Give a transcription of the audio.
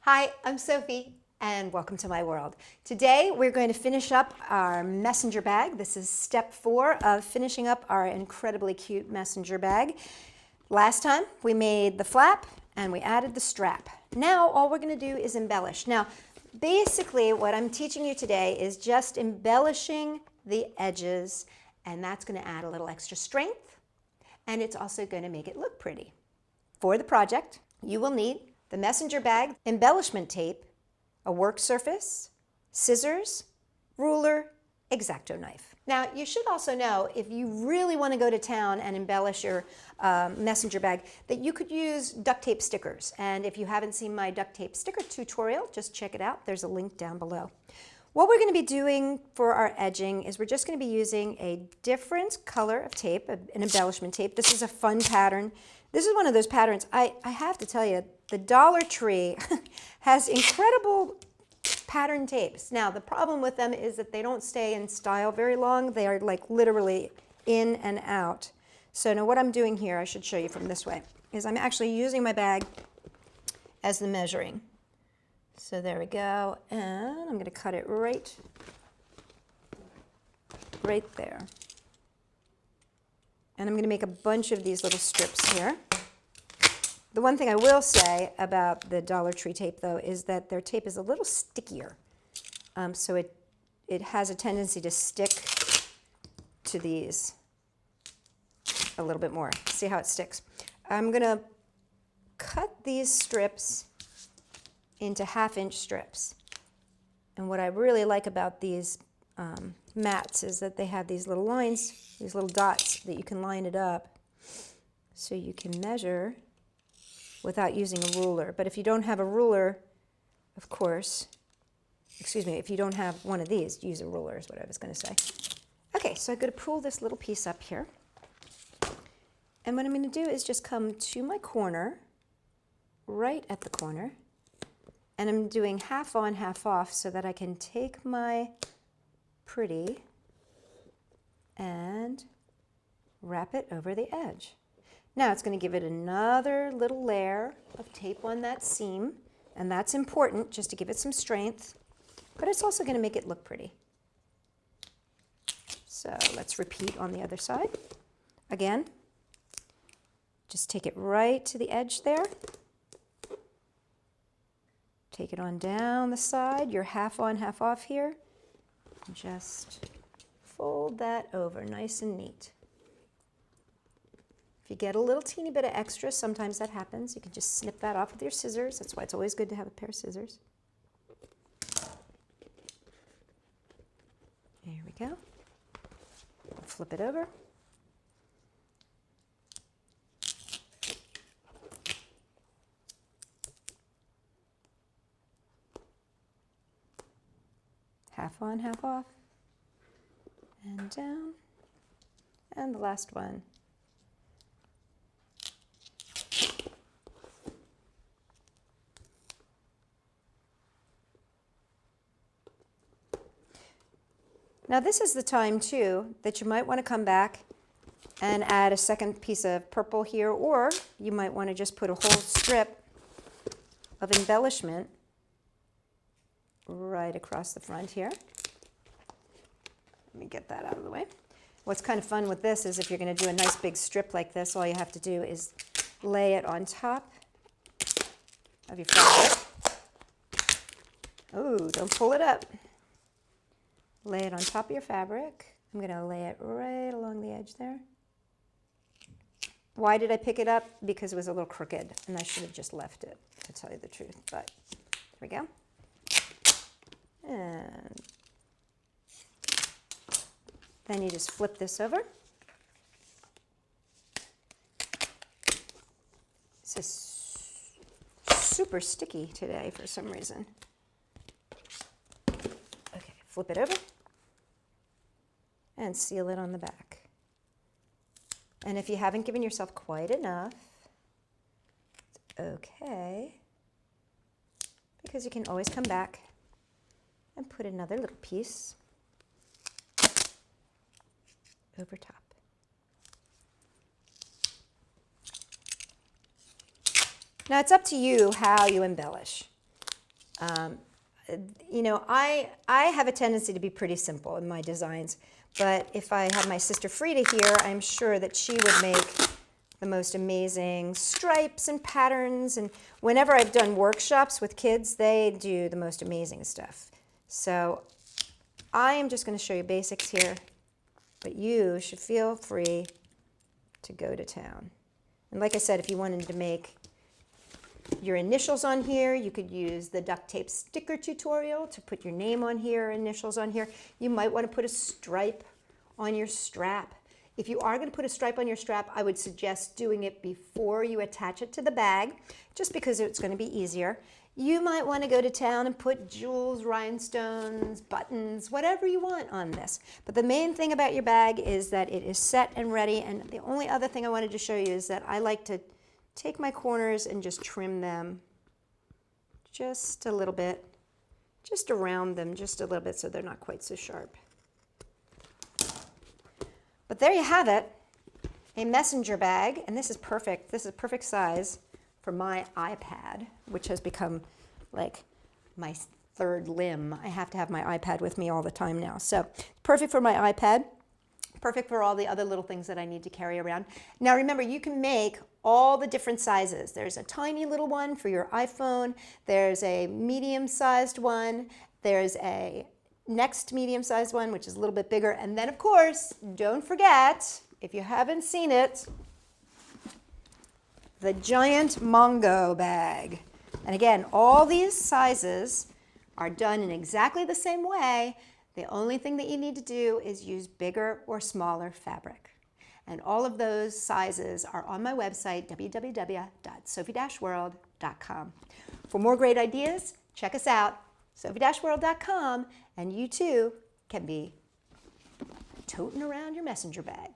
Hi, I'm Sophie, and welcome to my world. Today we're going to finish up our messenger bag. This is step 4 of finishing up our incredibly cute messenger bag. Last time we made the flap and we added the strap. Now all we're going to do is embellish. Now basically what I'm teaching you today is just embellishing the edges, and that's going to add a little extra strength, and it's also going to make it look pretty. For the project, you will need the messenger bag embellishment tape, a work surface, scissors, ruler, X-Acto knife. Now you should also know, if you really want to go to town and embellish your messenger bag, that you could use duct tape stickers. And if you haven't seen my duct tape sticker tutorial, just check it out. There's a link down below. What we're going to be doing for our edging is we're just going to be using a different color of tape, an embellishment tape. This is a fun pattern. This is one of those patterns, I have to tell you, the Dollar Tree has incredible pattern tapes. Now, the problem with them is that they don't stay in style very long. They are like literally in and out. So now what I'm doing here, I should show you from this way, is I'm actually using my bag as the measuring. So there we go, and I'm going to cut it right there. And I'm going to make a bunch of these little strips here. The one thing I will say about the Dollar Tree tape, though, is that their tape is a little stickier. So it has a tendency to stick to these a little bit more. See how it sticks? I'm going to cut these strips into 1/2-inch strips. And what I really like about these mats is that they have these little lines, these little dots that you can line it up so you can measure without using a ruler. But if you don't have a ruler, of course, if you don't have one of these, use a ruler is what I was going to say. Okay, so I'm going to pull this little piece up here. And what I'm going to do is just come to my corner, right at the corner, and I'm doing half on, half off so that I can take my pretty and wrap it over the edge. Now it's going to give it another little layer of tape on that seam, and that's important just to give it some strength, but it's also going to make it look pretty. So let's repeat on the other side. Again, just take it right to the edge there. Take it on down the side, you're half on, half off here. Just fold that over nice and neat. If you get a little teeny bit of extra, sometimes that happens, you can just snip that off with your scissors. That's why it's always good to have a pair of scissors. There we go. Flip it over. Half on, half off, and down, and the last one. Now this is the time too that you might want to come back and add a second piece of purple here, or you might want to just put a whole strip of embellishment right across the front here. Let me get that out of the way. What's kind of fun with this is if you're going to do a nice big strip like this, all you have to do is lay it on top of your fabric. Oh, don't pull it up. Lay it on top of your fabric. I'm going to lay it right along the edge there. Why did I pick it up? Because it was a little crooked, and I should have just left it, to tell you the truth. But there we go. And then you just flip this over. This is super sticky today for some reason. Okay, flip it over and seal it on the back. And if you haven't given yourself quite enough, it's okay, because you can always come back and put another little piece over top. Now it's up to you how you embellish. You know, I have a tendency to be pretty simple in my designs, but if I had my sister Frida here, I'm sure that she would make the most amazing stripes and patterns. And whenever I've done workshops with kids, they do the most amazing stuff. So I am just going to show you basics here, but you should feel free to go to town. And like I said, if you wanted to make your initials on here, you could use the duct tape sticker tutorial to put your name on here, initials on here. You might want to put a stripe on your strap. If you are going to put a stripe on your strap, I would suggest doing it before you attach it to the bag, just because it's going to be easier. You might want to go to town and put jewels, rhinestones, buttons, whatever you want on this. But the main thing about your bag is that it is set and ready. And the only other thing I wanted to show you is that I like to take my corners and just trim them just a little bit, just around them just a little bit so they're not quite so sharp. But there you have it, a messenger bag, and this is perfect. This is a perfect size for my iPad, which has become like my third limb. I have to have my iPad with me all the time now. So perfect for my iPad, perfect for all the other little things that I need to carry around. Now remember, you can make all the different sizes. There's a tiny little one for your iPhone. There's a medium-sized one. There's a next medium-sized one, which is a little bit bigger. And then, of course, don't forget, if you haven't seen it, the giant Mongo bag. And again, all these sizes are done in exactly the same way. The only thing that you need to do is use bigger or smaller fabric. And all of those sizes are on my website, www.sophie-world.com. For more great ideas, check us out, sophie-world.com, and you too can be toting around your messenger bag.